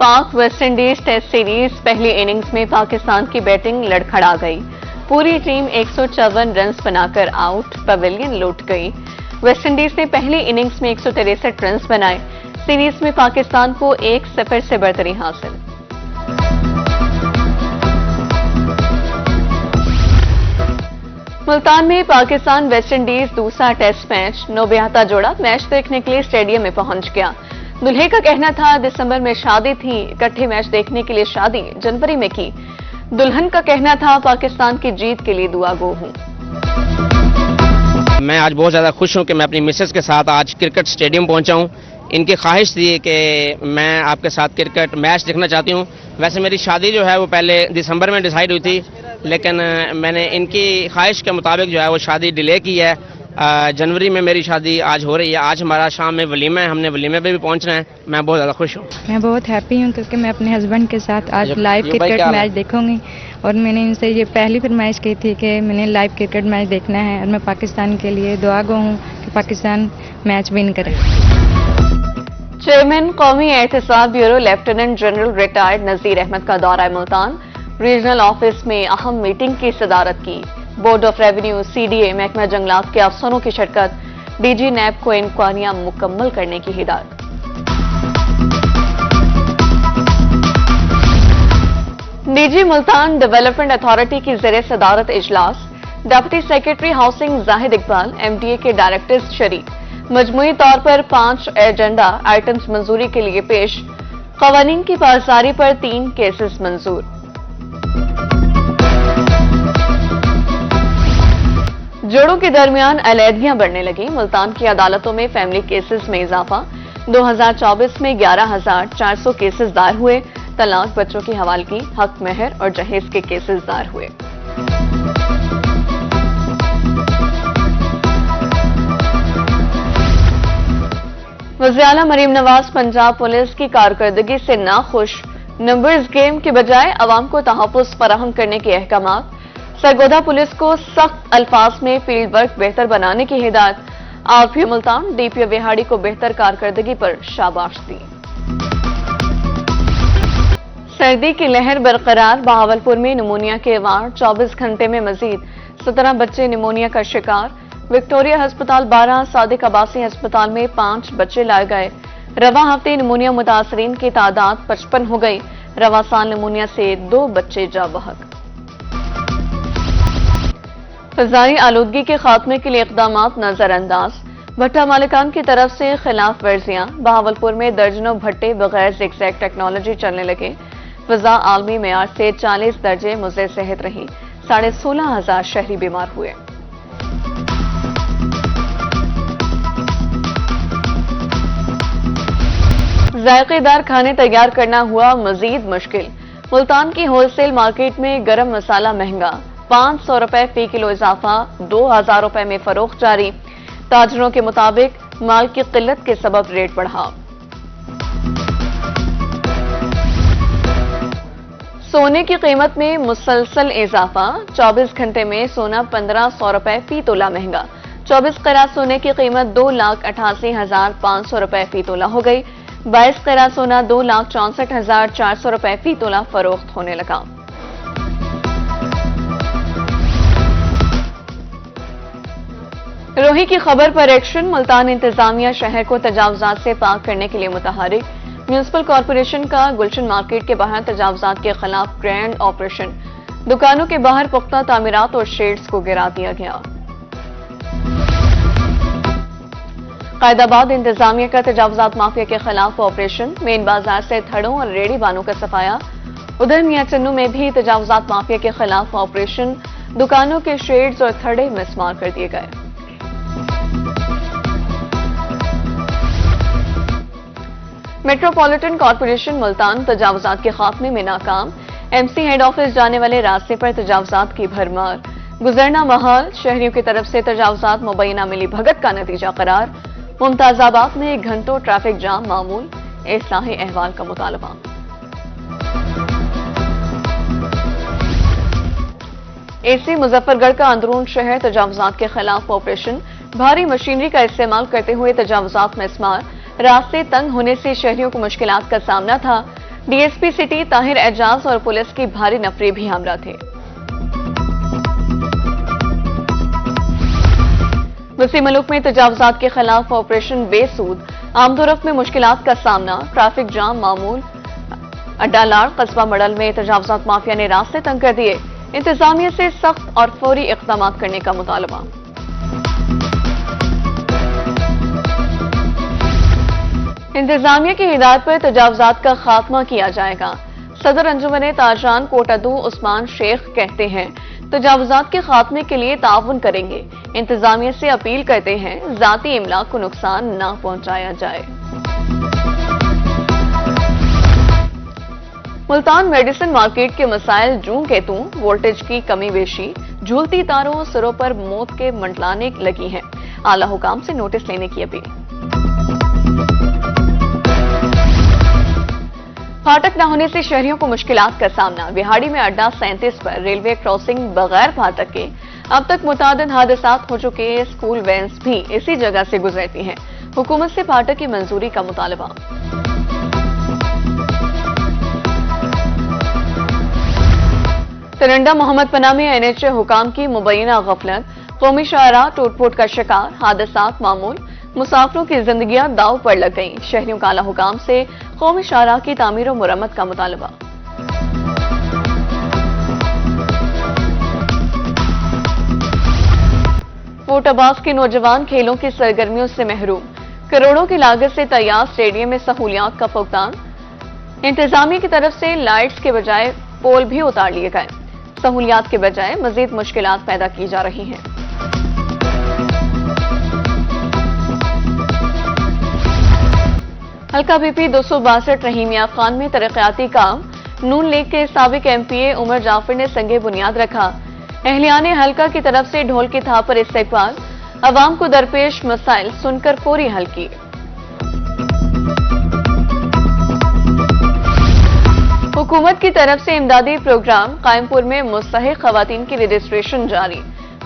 पाक West Indies test series पहली innings में पाकिस्तान की बैटिंग लड़खड़ा गई। पूरी टीम 154 रन बनाकर आउट, पवेलियन लौट गई। वेस्टइंडीज ने पहली इनिंग्स में 163 रन बनाए। सीरीज में पाकिस्तान को 1-0 से बढ़तरी हासिल। मुल्तान में पाकिस्तान वेस्टइंडीज दूसरा टेस्ट मैच नौबियाता जोड़ा मैच देखने के लिए स्टेडियम में पहुंच गया। दुल्हे का कहना था दिसंबर में शादी थी, इकट्ठे मैच देखने के लिए शादी जनवरी में की। दुल्हन का कहना था पाकिस्तान की जीत के लिए दुआ गो हूं। मैं आज बहुत ज़्यादा खुश हूं कि मैं अपनी मिसेस के साथ आज क्रिकेट स्टेडियम पहुंचा हूं। इनकी ख्वाहिश थी कि मैं आपके साथ क्रिकेट मैच देखना चाहती हूं। वैसे मेरी शादी जो है वो पहले दिसंबर में डिसाइड हुई थी, लेकिन मैंने इनकी ख्वाहिश के मुताबिक जो है वो शादी डिले की है। जनवरी में मेरी शादी आज हो रही है। आज हमारा शाम में वलीमा है, हमने वलीमे पे भी पहुंचना है। मैं बहुत ज़्यादा खुश हूँ। मैं बहुत हैप्पी हूँ क्योंकि मैं अपने हस्बैंड के साथ आज लाइव क्रिकेट मैच देखूंगी और मैंने इनसे ये पहली फरमाइश की थी कि मैंने लाइव क्रिकेट मैच देखना है और मैं पाकिस्तान के लिए दुआ गो हूँ कि पाकिस्तान मैच विन करे। चेयरमैन कौमी एहतसाब bureau lieutenant general retired Nazir Ahmad का दौरा मुल्तान। रीजनल ऑफिस में अहम मीटिंग की सदारत की। बोर्ड ऑफ रेवेन्यू, सीडीए, महकमा जंगलात के अफसरों की शिरकत। डीजी नैब को इंक्वायरियां मुकम्मल करने की हिदायत। डीजी मुल्तान डेवलपमेंट अथॉरिटी की ज़ेरे सदारत इजलास। Deputy secretary housing Zahid Iqbal, MDA के डायरेक्टर्स शरीक। मजमूई तौर पर 5 एजेंडा आइटम्स मंजूरी के लिए पेश। कवानीन की पासदारी पर 3 केसेस मंजूर। जोड़ों के दरमियान अलहदगियां बढ़ने लगी। मुल्तान की अदालतों में फैमिली केसेस में इजाफा। 2024 में 11,400 केसेस दायर हुए। तलाक, बच्चों की हवालगी, हक महर और जहेज के केसेस दायर हुए। वज़ीर आला मरीम नवाज पंजाब पुलिस की कारकर्दगी से नाखुश। नंबर्स गेम के बजाय अवाम को तहफ़्फ़ुज़ फराहम करने के अहकामात। सरगोधा पुलिस को सख्त अल्फाज में फील्ड वर्क बेहतर बनाने की हिदायत। आरपीओ मुल्तान डीपीओ विहाड़ी को बेहतर कारकर्दगी पर शाबाश दी। सर्दी की लहर बरकरार। बहावलपुर में निमोनिया के वार। 24 घंटे में मजीद 17 बच्चे निमोनिया का शिकार। विक्टोरिया अस्पताल 12, सादिक अब्बासी अस्पताल में 5 बच्चे लाए गए। रवा हफ्ते निमोनिया मुतासरीन की तादाद 55 हो गई। रवा साल निमोनिया से 2 बच्चे जा बहक। फ़ज़ाई आलूदगी के खात्मे के लिए इक़दामात नजरअंदाज। भट्टा मालिकान की तरफ से खिलाफ वर्जियां। बहावलपुर में दर्जनों भट्टे बगैर ज़िगज़ैग टेक्नोलॉजी चलने लगे। फ़ज़ा आलमी मेयार से 40 दर्जे मुज़र सेहत रही। 16,500 शहरी बीमार हुए। जायकेदार खाने तैयार करना हुआ मजीद मुश्किल। मुल्तान की होलसेल मार्केट में गरम मसाला महंगा। 500 रुपए फी किलो इजाफा। 2,000 रुपए में फरोख्त जारी। ताजरों के मुताबिक माल की किल्लत के सबब रेट बढ़ा। सोने की कीमत में मुसलसल इजाफा। 24 घंटे में सोना 1,500 रुपए फी तोला महंगा। 24 कैरात सोने की कीमत 2,88,500 रुपए फी तोला हो गई। 22 कैरात सोना 2,64,400 रुपए फी तोला फरोख्त होने लगा। रोही की खबर पर एक्शन। मुल्तान इंतजामिया शहर को तजावुजात से पाक करने के लिए मुतहरिक। म्यूनिसिपल कॉरपोरेशन का गुलशन मार्केट के बाहर तजावुजात के खिलाफ ग्रैंड ऑपरेशन। दुकानों के बाहर पुख्ता तामीरात और शेड्स को गिरा दिया गया। कायदाबाद इंतजामिया का तजावुजात माफिया के खिलाफ ऑपरेशन। मेन बाजार से थड़ों और रेड़ी बानों का सफाया। उधर मियां चन्नू में भी तजावुजात माफिया के खिलाफ ऑपरेशन। दुकानों के शेड्स और थड़े मिसमार कर दिए गए। मेट्रोपॉलिटन कॉरपोरेशन मुल्तान तजावुजात के खात्मे में नाकाम। एमसी हेड ऑफिस जाने वाले रास्ते पर तजावुजात की भरमार। गुजरना महाल। शहरियों की तरफ से तजावुजात मुबैना मिली भगत का नतीजा करार। मुमताजाबाद में घंटों ट्रैफिक जाम मामूल। इस्लाही अहवाल का मुतालबा। एसी मुजफ्फरगढ़ का अंदरून शहर तजावुजात के खिलाफ ऑपरेशन। भारी मशीनरी का इस्तेमाल करते हुए तजावुजात में इस्मार। रास्ते तंग होने से शहरियों को मुश्किलात का सामना था। डीएसपी सिटी ताहिर एजाज और पुलिस की भारी नफरी भी हमरा थे। वसीम मुल्क में तजावजात के खिलाफ ऑपरेशन बेसूद, आमदोरफ्त में मुश्किलात का सामना, ट्रैफिक जाम मामूल, अड्डालाड़ कस्बा मडल में तजावजात माफिया ने रास्ते तंग कर दिए, इंतजामिया से सख्त और फौरी इक़दाम करने का मुतालबा। इंतजामिया की हिदायत पर तजावजात का खात्मा किया जाएगा। सदर अंजुमन ताजरान कोटादू उस्मान शेख कहते हैं तजावजात के खात्मे के लिए ताउन करेंगे। इंतजामिया से अपील करते हैं जाती इमलाक को नुकसान न पहुंचाया जाए। मुल्तान मेडिसिन मार्केट के मसाइल जूं के तूं, वोल्टेज की कमी बेशी, झूलती तारों सिरों पर मौत के मंडलाने लगी हैं। आला हुकाम से नोटिस लेने की अपील। फाटक न होने से शहरियों को मुश्किलात का सामना। बिहाड़ी में अड्डा 37 पर रेलवे क्रॉसिंग बगैर फाटक के अब तक मुतादिद हादसात हो चुके। स्कूल वैन्स भी इसी जगह से गुजरती हैं। हुकूमत से फाटक की मंजूरी का मुतालबा। तिरंडा मोहम्मद पना में एनएचए हुकाम की मुबैना गफलत, कौमी शाहराह टूट-फूट का शिकार, हादसात मामूल, मुसाफिरों की जिंदगियां दाव पर लग गईं। शहरियों का आला हुकाम से कौमी शाहराह की तामीर और मुरम्मत का मुतालबा। फोर्ट अब्बास के नौजवान खेलों की सरगर्मियों से महरूम। करोड़ों की लागत से तैयार स्टेडियम में सहूलियात का फुकदान। इंतजामिया की तरफ से लाइट्स के बजाय पोल भी उतार लिए गए। सहूलियात के बजाय मजीद मुश्किलात पैदा की जा रही हैं। हल्का बीपी 262 रहीमिया खान में तरक्याती काम। नून लीग के साबिक एमपीए उमर जाफर ने संगे बुनियाद रखा। अहलियाने हल्का की तरफ से ढोल की थाप पर इस्तेकबाल। अवाम को दरपेश मसाइल सुनकर फौरी हल किए। हुकूमत की तरफ से इमदादी प्रोग्राम। कायमपुर में मुस्तहिक खवातीन की रजिस्ट्रेशन जारी।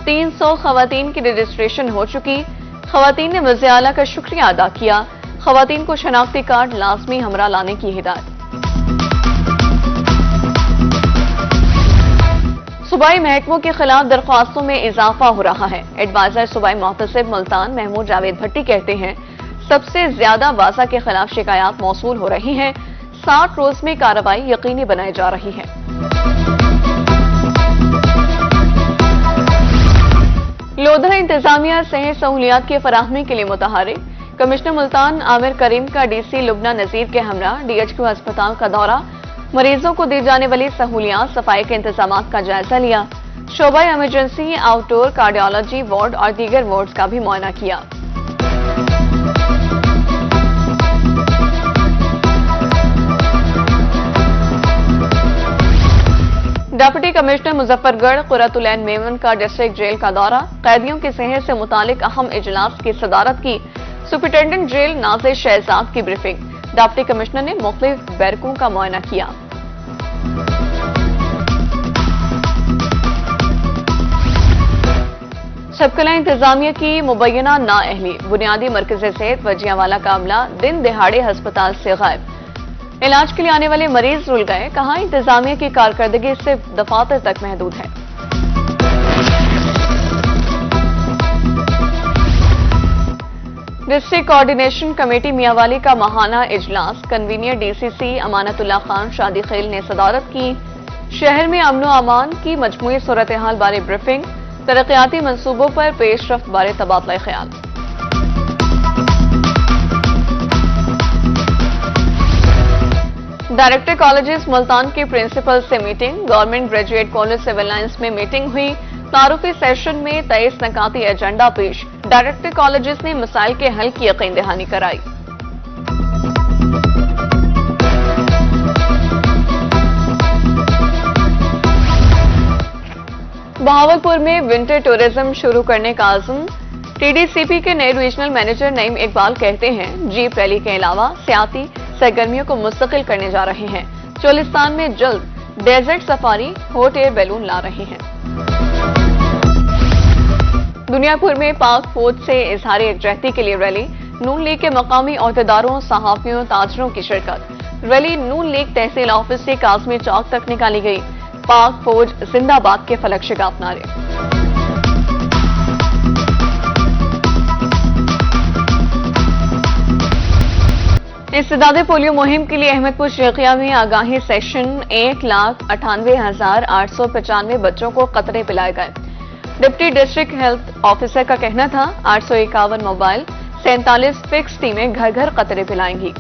300 खवातीन की रजिस्ट्रेशन हो चुकी। खवातीन ने वज़ीर आला का शुक्रिया अदा किया। खवातीन को शनाख्ती कार्ड लाजमी हमरा लाने की हिदायत। सूबाई महकमों के खिलाफ दरख्वास्तों में इजाफा हो रहा है। एडवाइजर सूबाई मोहतसिब मुल्तान महमूद जावेद भट्टी कहते हैं सबसे ज्यादा वाजा के खिलाफ शिकायत मौसूल हो रही हैं। 60 रोज में कार्रवाई यकीनी बनाई जा रही है। लोधरा इंतजामिया सेहत सहूलियात की फराहमी के लिए मुतहरिक। कमिश्नर मुल्तान आमिर करीम का डीसी लुबना नजीर के हमरा डीएचक्यू अस्पताल का दौरा। मरीजों को दी जाने वाली सहूलियात, सफाई के इंतजाम का जायजा लिया। शोबा इमरजेंसी, आउटडोर, कार्डियोलॉजी वार्ड और दीगर वार्ड्स का भी मुआयना किया। डिप्टी कमिश्नर मुजफ्फरगढ़ कुर्रतुलैन मेमन का डिस्ट्रिक्ट जेल का दौरा। कैदियों की सेहत से मुतालिक अहम इजलास की सदारत की। सुपरिटेंडेंट जेल नाज़िर शहजाद की ब्रीफिंग। डिप्टी कमिश्नर ने मुख्तलिफ बैरकों का मुआयना किया। सबकला इंतजामिया की मुबैना नाअहली। बुनियादी मरकज सेहत वजियावाला का अमला दिन दिहाड़े अस्पताल से गायब। इलाज के लिए आने वाले मरीज रुल गए। कहा इंतजामिया की कारकर्दगी सिर्फ दफातर तक महदूद है। डिस्ट्रिक्ट कोऑर्डिनेशन कमेटी मियांवाली का माहाना इजलास। कन्वीनियर डीसीसी अमानतुल्लाह खान शादी खेल ने सदारत की। शहर में अमनो अमान की मजमूई सूरत हाल बारे ब्रीफिंग। तरक्याती मंसूबों पर पेशरफ्त बारे तबादला ख्याल। डायरेक्टर कॉलेजेस मुल्तान के प्रिंसिपल से meeting. Government graduate college civil lines में मीटिंग हुई। तारुफी सेशन में 23 नकाती एजेंडा पेश। डायरेक्टर कॉलेजेस ने मसाइल के हल की यकीन दहानी कराई। बहावलपुर में विंटर टूरिज्म शुरू करने का आज़म। टीडीसीपी के नए रीजनल मैनेजर नईम इकबाल कहते हैं जीप रैली के अलावा सियाती सरगर्मियों को मुस्तकिल करने जा रहे हैं। चोलिस्तान में जल्द desert safari, hot air balloon ला रहे हैं। दुनियापुर में पाक फौज से इजहार यकजहती के लिए रैली। नून लीग के मकामी अहदेदारों, सहाफियों, ताजरों की शिरकत। रैली नून लीग तहसील ऑफिस से काजमी चौक तक निकाली गई। पाक फौज जिंदाबाद के फलक शिगाफ नारे। इस्तेदादे पोलियो मुहिम के लिए अहमदपुर शेखिया में आगाही सेशन 1,98,895 बच्चों को कतरे पिलाए गए। डिप्टी डिस्ट्रिक्ट हेल्थ ऑफिसर का कहना था 851 मोबाइल 47 फिक्स टीमें घर घर कतरे पिलाएंगी।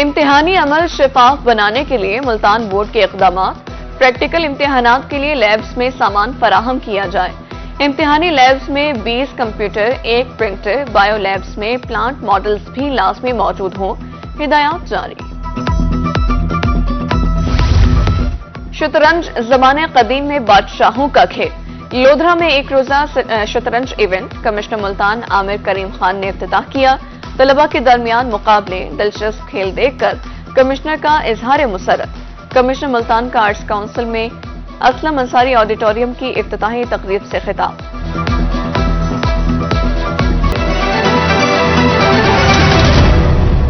इम्तिहानी अमल शफाफ बनाने के लिए मुल्तान बोर्ड के इकदाम। प्रैक्टिकल इम्तिहानात के लिए लैब्स में सामान फराहम किया जाए। इम्तिहानी लैब्स में 20 कंप्यूटर, 1 प्रिंटर, बायो लैब्स में प्लांट मॉडल्स भी लाजमी मौजूद हों। हिदायत जारी। शतरंज ज़माने कदीम में बादशाहों का खेल। लोधरा में एक रोजा शतरंज इवेंट कमिश्नर मुल्तान आमिर करीम खान ने इफ्तिताह किया। तलबा के दरमियान मुकाबले, दिलचस्प खेल देखकर कमिश्नर का इजहार मुसर्रत। कमिश्नर मुल्तान का आर्ट्स काउंसिल में असलम अंसारी ऑडिटोरियम की इफ्तिताही तकरीब से खिताब।